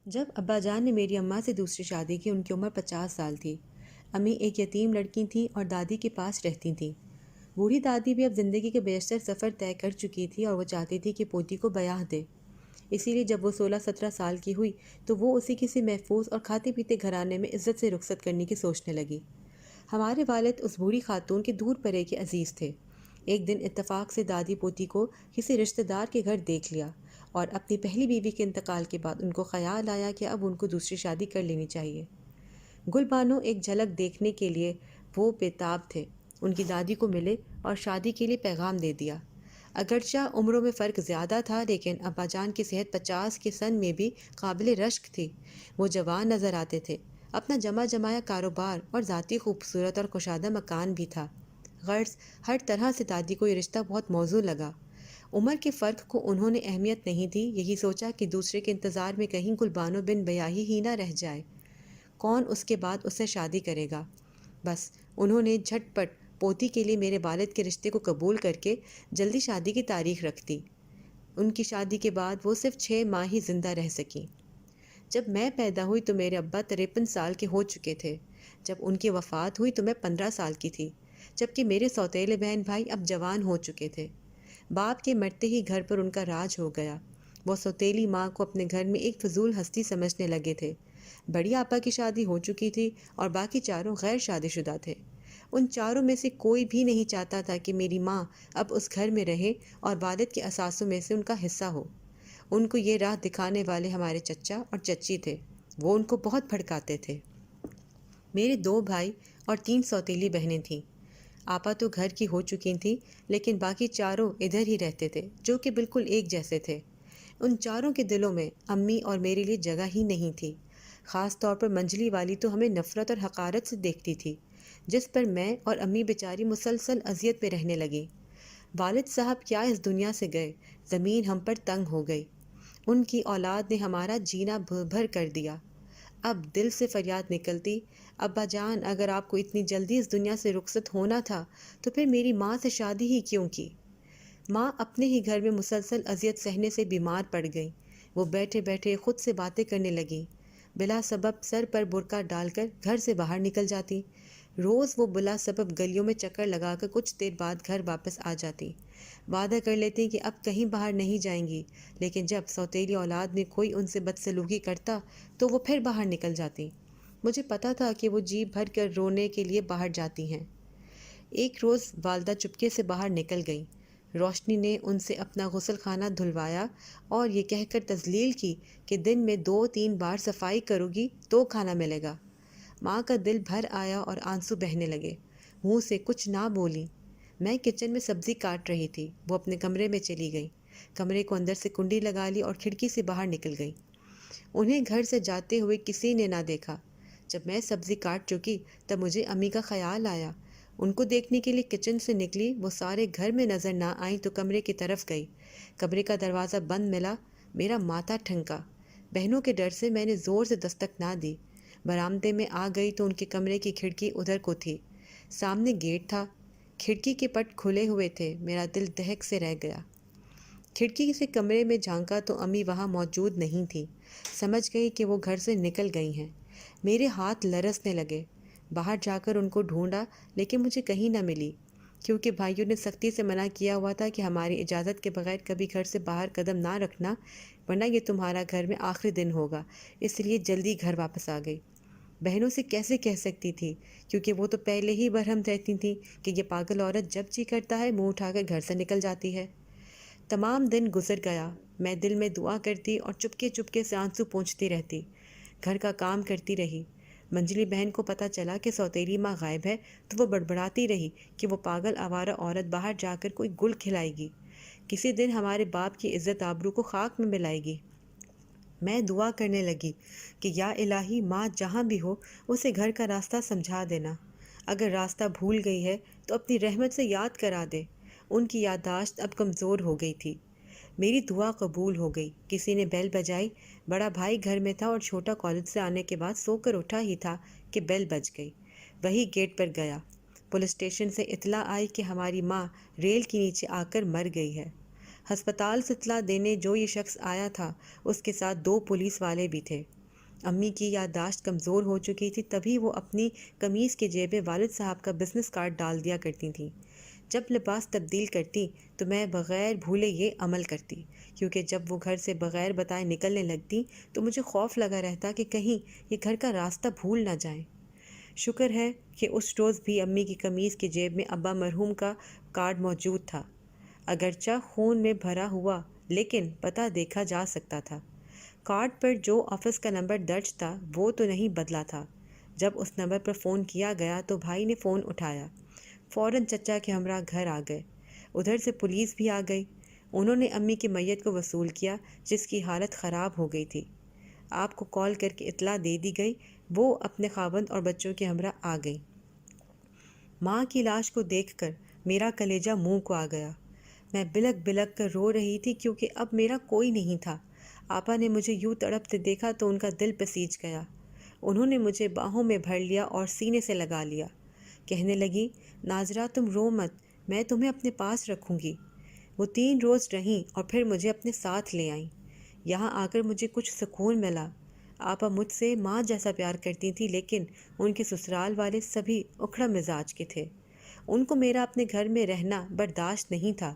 جب ابا جان نے میری اماں سے دوسری شادی کی، ان کی عمر 50 سال تھی۔ امی ایک یتیم لڑکی تھیں اور دادی کے پاس رہتی تھیں۔ بوڑھی دادی بھی اب زندگی کے بیشتر سفر طے کر چکی تھی اور وہ چاہتی تھی کہ پوتی کو بیاہ دے۔ اسی لیے جب وہ 16-17 سال کی ہوئی تو وہ اسی کسی محفوظ اور کھاتے پیتے گھرانے میں عزت سے رخصت کرنے کی سوچنے لگی۔ ہمارے والد اس بوڑھی خاتون کے دور پرے کے عزیز تھے۔ ایک دن اتفاق سے دادی پوتی کو کسی رشتہ دار کے گھر دیکھ لیا اور اپنی پہلی بیوی کے انتقال کے بعد ان کو خیال آیا کہ اب ان کو دوسری شادی کر لینی چاہیے۔ گل بانو ایک جھلک دیکھنے کے لیے وہ بےتاب تھے۔ ان کی دادی کو ملے اور شادی کے لیے پیغام دے دیا۔ اگرچہ عمروں میں فرق زیادہ تھا لیکن ابا جان کی صحت 50 کے سن میں بھی قابل رشک تھی۔ وہ جوان نظر آتے تھے۔ اپنا جمع جمایا کاروبار اور ذاتی خوبصورت اور کشادہ مکان بھی تھا۔ غرض ہر طرح سے دادی کو یہ رشتہ بہت موزوں لگا۔ عمر کے فرق کو انہوں نے اہمیت نہیں دی، یہی سوچا کہ دوسرے کے انتظار میں کہیں گل بانو بن بیاہی ہی نہ رہ جائے۔ کون اس کے بعد اس سے شادی کرے گا؟ بس انہوں نے جھٹ پٹ پوتی کے لیے میرے والد کے رشتے کو قبول کر کے جلدی شادی کی تاریخ رکھ دی۔ ان کی شادی کے بعد وہ صرف 6 ماہ ہی زندہ رہ سکیں۔ جب میں پیدا ہوئی تو میرے ابا 53 سال کے ہو چکے تھے۔ جب ان کی وفات ہوئی تو میں 15 سال کی تھی، جبکہ میرے سوتیلے بہن بھائی اب جوان ہو چکے تھے۔ باپ کے مرتے ہی گھر پر ان کا راج ہو گیا۔ وہ سوتیلی ماں کو اپنے گھر میں ایک فضول ہستی سمجھنے لگے تھے۔ بڑی آپا کی شادی ہو چکی تھی اور باقی چاروں غیر شادی شدہ تھے۔ ان چاروں میں سے کوئی بھی نہیں چاہتا تھا کہ میری ماں اب اس گھر میں رہے اور والد کے اثاثوں میں سے ان کا حصہ ہو۔ ان کو یہ راہ دکھانے والے ہمارے چچا اور چچی تھے۔ وہ ان کو بہت بھڑکاتے تھے۔ میرے 2 بھائی اور 3 سوتیلی بہنیں تھیں۔ آپا تو گھر کی ہو چکی تھیں لیکن باقی چاروں ادھر ہی رہتے تھے، جو کہ بالکل ایک جیسے تھے۔ ان چاروں کے دلوں میں امی اور میرے لیے جگہ ہی نہیں تھی۔ خاص طور پر منجلی والی تو ہمیں نفرت اور حقارت سے دیکھتی تھی، جس پر میں اور امی بیچاری مسلسل اذیت میں رہنے لگیں۔ والد صاحب کیا اس دنیا سے گئے، زمین ہم پر تنگ ہو گئی۔ ان کی اولاد نے ہمارا جینا بھر کر دیا۔ اب دل سے فریاد نکلتی، ابا جان اگر آپ کو اتنی جلدی اس دنیا سے رخصت ہونا تھا تو پھر میری ماں سے شادی ہی کیوں کی؟ ماں اپنے ہی گھر میں مسلسل اذیت سہنے سے بیمار پڑ گئیں۔ وہ بیٹھے بیٹھے خود سے باتیں کرنے لگیں۔ بلا سبب سر پر برقع ڈال کر گھر سے باہر نکل جاتی۔ روز وہ بلا سبب گلیوں میں چکر لگا کر کچھ دیر بعد گھر واپس آ جاتی۔ وعدہ کر لیتی کہ اب کہیں باہر نہیں جائیں گی، لیکن جب سوتیلی اولاد میں کوئی ان سے بدسلوکی کرتا تو وہ پھر باہر نکل جاتی۔ مجھے پتا تھا کہ وہ جی بھر کر رونے کے لیے باہر جاتی ہیں۔ ایک روز والدہ چپکے سے باہر نکل گئیں۔ روشنی نے ان سے اپنا غسل خانہ دھلوایا اور یہ کہہ کر تذلیل کی کہ دن میں 2-3 بار صفائی کرو گی تو کھانا ملے گا۔ ماں کا دل بھر آیا اور آنسو بہنے لگے۔ منہ سے کچھ نہ بولی۔ میں کچن میں سبزی کاٹ رہی تھی، وہ اپنے کمرے میں چلی گئی۔ کمرے کو اندر سے کنڈی لگا لی اور کھڑکی سے باہر نکل گئی۔ انہیں گھر سے جاتے ہوئے کسی نے نہ دیکھا۔ جب میں سبزی کاٹ چکی تب مجھے امی کا خیال آیا۔ ان کو دیکھنے کے لیے کچن سے نکلی، وہ سارے گھر میں نظر نہ آئیں تو کمرے کی طرف گئی۔ کمرے کا دروازہ بند ملا، میرا ماتھا ٹھنکا۔ بہنوں کے ڈر سے میں نے زور سے دستک نہ دی۔ برآمدے میں آ گئی تو ان کے کمرے کی کھڑکی ادھر کو تھی۔ سامنے گیٹ تھا، کھڑکی کے پٹ کھلے ہوئے تھے۔ میرا دل دہک سے رہ گیا۔ کھڑکی سے کمرے میں جھانکا تو امی وہاں موجود نہیں تھی۔ سمجھ گئی کہ وہ گھر سے نکل گئی ہیں۔ میرے ہاتھ لرزنے لگے۔ باہر جا کر ان کو ڈھونڈا لیکن مجھے کہیں نہ ملی، کیونکہ بھائیوں نے سختی سے منع کیا ہوا تھا کہ ہماری اجازت کے بغیر کبھی گھر سے باہر قدم نہ رکھنا، ورنہ یہ تمہارا گھر میں آخری دن ہوگا، اس لیے جلدی گھر واپس آ گئی۔ بہنوں سے کیسے کہہ سکتی تھی، کیونکہ وہ تو پہلے ہی برہم رہتی تھیں کہ یہ پاگل عورت جب جی کرتا ہے منہ اٹھا کر گھر سے نکل جاتی ہے۔ تمام دن گزر گیا۔ میں دل میں دعا کرتی اور چپکے چپکے سے آنسو پونچھتی رہتی۔ گھر کا کام کرتی رہی۔ منجلی بہن کو پتہ چلا کہ سوتیلی ماں غائب ہے تو وہ بڑبڑاتی رہی کہ وہ پاگل آوارہ عورت باہر جا کر کوئی گل کھلائے گی، کسی دن ہمارے باپ کی عزت آبرو کو خاک میں ملائے گی۔ میں دعا کرنے لگی کہ یا الہی ماں جہاں بھی ہو اسے گھر کا راستہ سمجھا دینا، اگر راستہ بھول گئی ہے تو اپنی رحمت سے یاد کرا دے۔ ان کی یادداشت اب کمزور ہو گئی تھی۔ میری دعا قبول ہو گئی۔ کسی نے بیل بجائی۔ بڑا بھائی گھر میں تھا اور چھوٹا کالج سے آنے کے بعد سو کر اٹھا ہی تھا کہ بیل بج گئی۔ وہی گیٹ پر گیا۔ پولیس اسٹیشن سے اطلاع آئی کہ ہماری ماں ریل کے نیچے آ کر مر گئی ہے۔ ہسپتال سے اطلاع دینے جو یہ شخص آیا تھا اس کے ساتھ 2 پولیس والے بھی تھے۔ امی کی یادداشت کمزور ہو چکی تھی، تبھی وہ اپنی قمیص کی جیب میں والد صاحب کا بزنس کارڈ ڈال دیا کرتی تھیں۔ جب لباس تبدیل کرتی تو میں بغیر بھولے یہ عمل کرتی، کیونکہ جب وہ گھر سے بغیر بتائے نکلنے لگتی تو مجھے خوف لگا رہتا کہ کہیں یہ گھر کا راستہ بھول نہ جائیں۔ شکر ہے کہ اس روز بھی امی کی قمیص کی جیب میں ابا مرحوم کا کارڈ موجود تھا، اگرچہ خون میں بھرا ہوا، لیکن پتہ دیکھا جا سکتا تھا۔ کارڈ پر جو آفس کا نمبر درج تھا وہ تو نہیں بدلا تھا۔ جب اس نمبر پر فون کیا گیا تو بھائی نے فون اٹھایا، فوراً چچا کے ہمراہ گھر آ گئے۔ ادھر سے پولیس بھی آ گئی۔ انہوں نے امی کی میت کو وصول کیا، جس کی حالت خراب ہو گئی تھی۔ آپ کو کال کر کے اطلاع دے دی گئی، وہ اپنے خاوند اور بچوں کے ہمراہ آ گئی۔ ماں کی لاش کو دیکھ کر میرا کلیجہ منہ کو آ گیا۔ میں بلک بلک کر رو رہی تھی کیونکہ اب میرا کوئی نہیں تھا۔ آپا نے مجھے یوں تڑپتے دیکھا تو ان کا دل پسیج گیا۔ انہوں نے مجھے باہوں میں بھر لیا اور سینے سے لگا لیا۔ کہنے لگی، ناظرہ تم رو مت، میں تمہیں اپنے پاس رکھوں گی۔ وہ 3 روز رہیں اور پھر مجھے اپنے ساتھ لے آئیں۔ یہاں آ کر مجھے کچھ سکون ملا۔ آپا مجھ سے ماں جیسا پیار کرتی تھی، لیکن ان کے سسرال والے سبھی اکھڑا مزاج کے تھے۔ ان کو میرا اپنے گھر میں رہنا برداشت نہیں تھا۔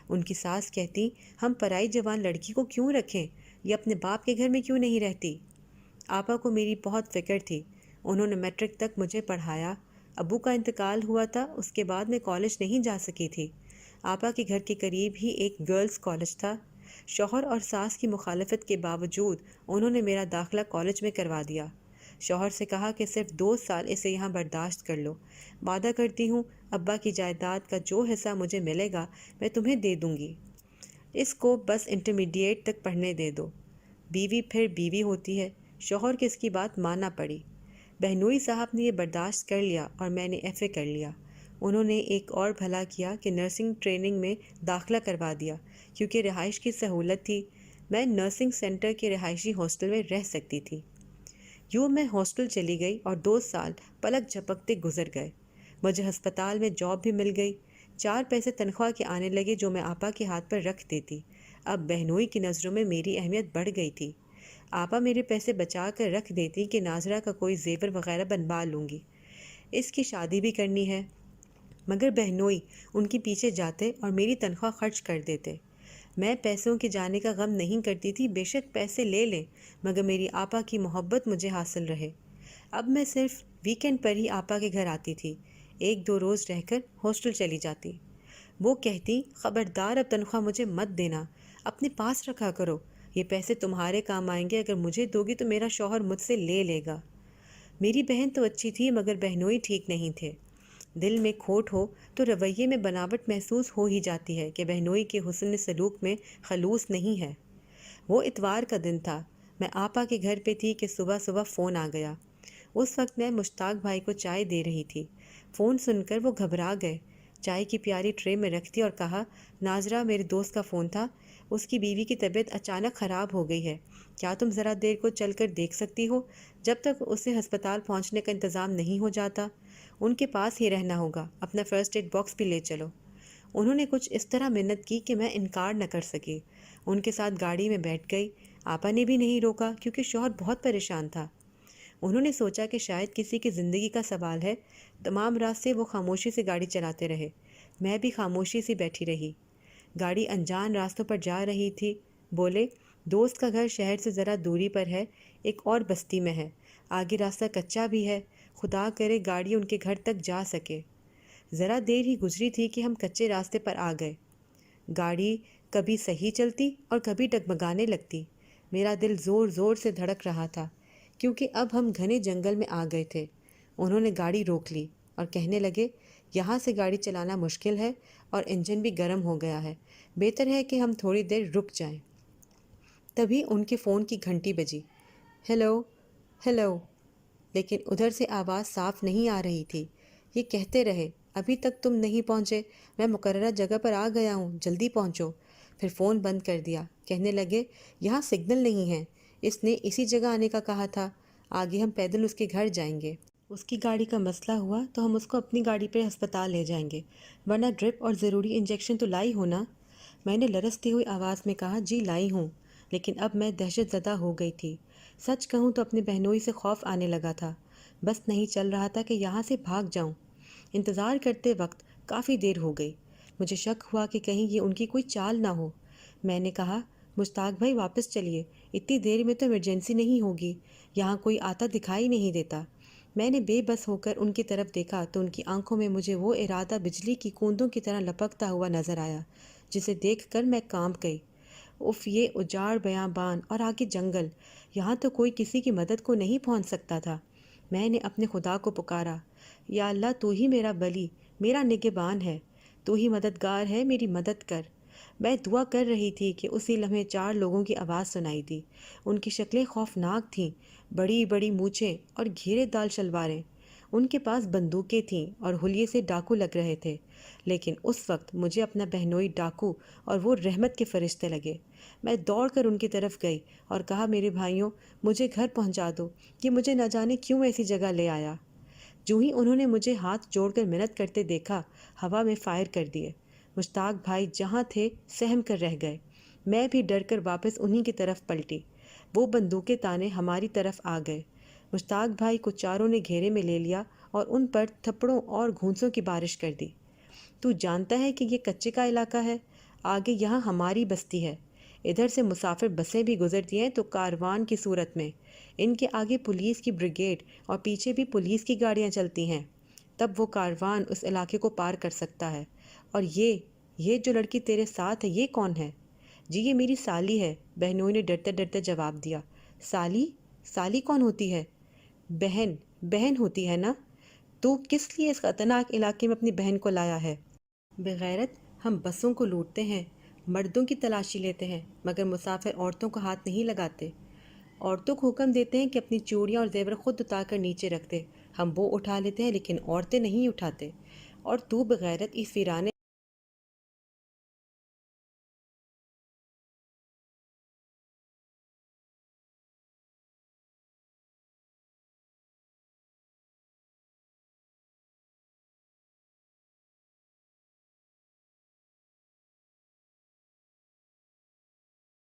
ان کی ساس کہتی، ہم پرائی جوان لڑکی کو کیوں رکھیں، یہ اپنے باپ کے گھر میں کیوں نہیں رہتی۔ آپا کو میری بہت فکر تھی۔ انہوں نے میٹرک تک مجھے پڑھایا۔ ابو کا انتقال ہوا تھا، اس کے بعد میں کالج نہیں جا سکی تھی۔ آپا کے گھر کے قریب ہی ایک گرلز کالج تھا۔ شوہر اور ساس کی مخالفت کے باوجود انہوں نے میرا داخلہ کالج میں کروا دیا۔ شوہر سے کہا کہ صرف 2 سال اسے یہاں برداشت کر لو، وعدہ کرتی ہوں ابا کی جائیداد کا جو حصہ مجھے ملے گا میں تمہیں دے دوں گی، اس کو بس انٹرمیڈیٹ تک پڑھنے دے دو۔ بیوی پھر بیوی ہوتی ہے، شوہر کی اس کی بات ماننا پڑی۔ بہنوئی صاحب نے یہ برداشت کر لیا اور میں نے ایف اے کر لیا۔ انہوں نے ایک اور بھلا کیا کہ نرسنگ ٹریننگ میں داخلہ کروا دیا، کیونکہ رہائش کی سہولت تھی۔ میں نرسنگ سینٹر کے رہائشی ہاسٹل میں رہ سکتی تھی۔ یوں میں ہاسٹل چلی گئی اور 2 سال پلک جھپکتے گزر گئے۔ مجھے ہسپتال میں جاب بھی مل گئی۔ 4 پیسے تنخواہ کے آنے لگے جو میں آپا کے ہاتھ پر رکھ دیتی۔ اب بہنوئی کی نظروں میں میری اہمیت بڑھ گئی تھی۔ آپا میرے پیسے بچا کر رکھ دیتی کہ ناظرہ کا کوئی زیور وغیرہ بنوا لوں گی، اس کی شادی بھی کرنی ہے۔ مگر بہنوئی ان کے پیچھے جاتے اور میری تنخواہ خرچ کر دیتے۔ میں پیسوں کے جانے کا غم نہیں کرتی تھی، بے شک پیسے لے لیں، مگر میری آپا کی محبت مجھے حاصل رہے۔ اب میں صرف ویکینڈ پر ہی آپا کے گھر آتی تھی، 1-2 روز رہ کر ہاسٹل چلی جاتی۔ وہ کہتی، خبردار اب تنخواہ مجھے مت دینا، اپنے پاس رکھا کرو، یہ پیسے تمہارے کام آئیں گے، اگر مجھے دوگی تو میرا شوہر مجھ سے لے لے گا۔ میری بہن تو اچھی تھی مگر بہنوئی ٹھیک نہیں تھے۔ دل میں کھوٹ ہو تو رویے میں بناوٹ محسوس ہو ہی جاتی ہے کہ بہنوئی کے حسن سلوک میں خلوص نہیں ہے۔ وہ اتوار کا دن تھا، میں آپا کے گھر پہ تھی کہ صبح صبح فون آ گیا۔ اس وقت میں مشتاق بھائی کو چائے دے رہی تھی۔ فون سن کر وہ گھبرا گئے، چائے کی پیاری ٹرے میں رکھ دی اور کہا، ناظرہ میرے دوست کا فون تھا، اس کی بیوی کی طبیعت اچانک خراب ہو گئی ہے، کیا تم ذرا دیر کو چل کر دیکھ سکتی ہو؟ جب تک اسے ہسپتال پہنچنے کا انتظام نہیں ہو جاتا، ان کے پاس ہی رہنا ہوگا، اپنا فرسٹ ایڈ باکس بھی لے چلو۔ انہوں نے کچھ اس طرح منت کی کہ میں انکار نہ کر سکی۔ ان کے ساتھ گاڑی میں بیٹھ گئی۔ آپا نے بھی نہیں روکا کیونکہ شوہر بہت پریشان تھا۔ انہوں نے سوچا کہ شاید کسی کی زندگی کا سوال ہے۔ تمام راستے وہ خاموشی سے گاڑی چلاتے رہے، میں بھی خاموشی سے بیٹھی رہی۔ گاڑی انجان راستوں پر جا رہی تھی۔ بولے، دوست کا گھر شہر سے ذرا دوری پر ہے، ایک اور بستی میں ہے، آگے راستہ کچا بھی ہے، خدا کرے گاڑی ان کے گھر تک جا سکے۔ ذرا دیر ہی گزری تھی کہ ہم کچے راستے پر آ گئے۔ گاڑی کبھی صحیح چلتی اور کبھی ڈگمگانے لگتی۔ میرا دل زور زور سے دھڑک رہا تھا کیونکہ اب ہم گھنے جنگل میں آ گئے تھے۔ انہوں نے گاڑی روک لی اور کہنے لگے، یہاں سے گاڑی چلانا مشکل ہے اور انجن بھی گرم ہو گیا ہے، بہتر ہے کہ ہم تھوڑی دیر رک جائیں۔ تبھی ان کے فون کی گھنٹی بجی۔ ہیلو ہیلو، لیکن ادھر سے آواز صاف نہیں آ رہی تھی۔ یہ کہتے رہے، ابھی تک تم نہیں پہنچے، میں مقررہ جگہ پر آ گیا ہوں، جلدی پہنچو۔ پھر فون بند کر دیا۔ کہنے لگے، یہاں سگنل نہیں ہے، اس نے اسی جگہ آنے کا کہا تھا، آگے ہم پیدل اس کے گھر جائیں گے۔ اس کی گاڑی کا مسئلہ ہوا تو ہم اس کو اپنی گاڑی پہ ہسپتال لے جائیں گے، ورنہ ڈرپ اور ضروری انجیکشن تو لائی ہونا۔ میں نے لرزتی ہوئی آواز میں کہا جی لائی ہوں، لیکن اب میں دہشت زدہ ہو گئی تھی۔ سچ کہوں تو اپنی بہنوئی سے خوف آنے لگا تھا، بس نہیں چل رہا تھا کہ یہاں سے بھاگ جاؤں۔ انتظار کرتے وقت کافی دیر ہو گئی، مجھے شک ہوا کہ کہیں یہ ان کی کوئی چال نہ ہو۔ میں نے کہا مشتاق بھائی واپس چلیے، اتنی دیر میں تو ایمرجنسی نہیں ہوگی، یہاں کوئی آتا دکھائی نہیں دیتا۔ میں نے بے بس ہو کر ان کی طرف دیکھا تو ان کی آنکھوں میں مجھے وہ ارادہ بجلی کی کوندوں کی طرح لپکتا ہوا نظر آیا جسے دیکھ کر میں کانپ گئی۔ اف، یہ اجاڑ بیابان اور آگے جنگل، یہاں تو کوئی کسی کی مدد کو نہیں پہنچ سکتا تھا۔ میں نے اپنے خدا کو پکارا، یا اللہ تو ہی میرا بلی، میرا نگہبان ہے، تو ہی مددگار ہے، میری مدد کر۔ میں دعا کر رہی تھی کہ اسی لمحے 4 لوگوں کی آواز سنائی دی۔ ان کی شکلیں خوفناک تھیں، بڑی بڑی مونچھیں اور گھیرے دار شلواریں۔ ان کے پاس بندوقیں تھیں اور حلیے سے ڈاکو لگ رہے تھے، لیکن اس وقت مجھے اپنا بہنوئی ڈاکو اور وہ رحمت کے فرشتے لگے۔ میں دوڑ کر ان کی طرف گئی اور کہا میرے بھائیوں، مجھے گھر پہنچا دو، یہ مجھے نہ جانے کیوں ایسی جگہ لے آیا۔ جو ہی انہوں نے مجھے ہاتھ جوڑ کر منت کرتے دیکھا، ہوا میں فائر کر دیے۔ مشتاق بھائی جہاں تھے سہم کر رہ گئے۔ میں بھی ڈر کر واپس انہی کی طرف پلٹی۔ وہ بندوقیں تانے ہماری طرف آ گئے۔ مشتاق بھائی کو چاروں نے گھیرے میں لے لیا اور ان پر تھپڑوں اور گھونسوں کی بارش کر دی۔ تو جانتا ہے کہ یہ کچے کا علاقہ ہے، آگے یہاں ہماری بستی ہے، ادھر سے مسافر بسیں بھی گزرتی ہیں تو کاروان کی صورت میں، ان کے آگے پولیس کی بریگیڈ اور پیچھے بھی پولیس کی گاڑیاں چلتی ہیں، تب وہ کاروان اس علاقے کو پار کر سکتا ہے۔ اور یہ جو لڑکی تیرے ساتھ ہے یہ کون ہے؟ جی یہ میری سالی ہے، بہنوئی نے ڈرتے ڈرتے جواب دیا۔ سالی؟ سالی کون ہوتی ہے؟ بہن ہوتی ہے نا؟ تو کس لیے اس خطرناک علاقے میں اپنی بہن کو لایا ہے؟ بغیرت، ہم بسوں کو لوٹتے ہیں، مردوں کی تلاشی لیتے ہیں، مگر مسافر عورتوں کو ہاتھ نہیں لگاتے۔ عورتوں کو حکم دیتے ہیں کہ اپنی چوڑیاں اور زیور خود اتار کر نیچے رکھ دے، ہم وہ اٹھا لیتے ہیں لیکن عورتیں نہیں اٹھاتے۔ اور تو بغیرت اس ویرانے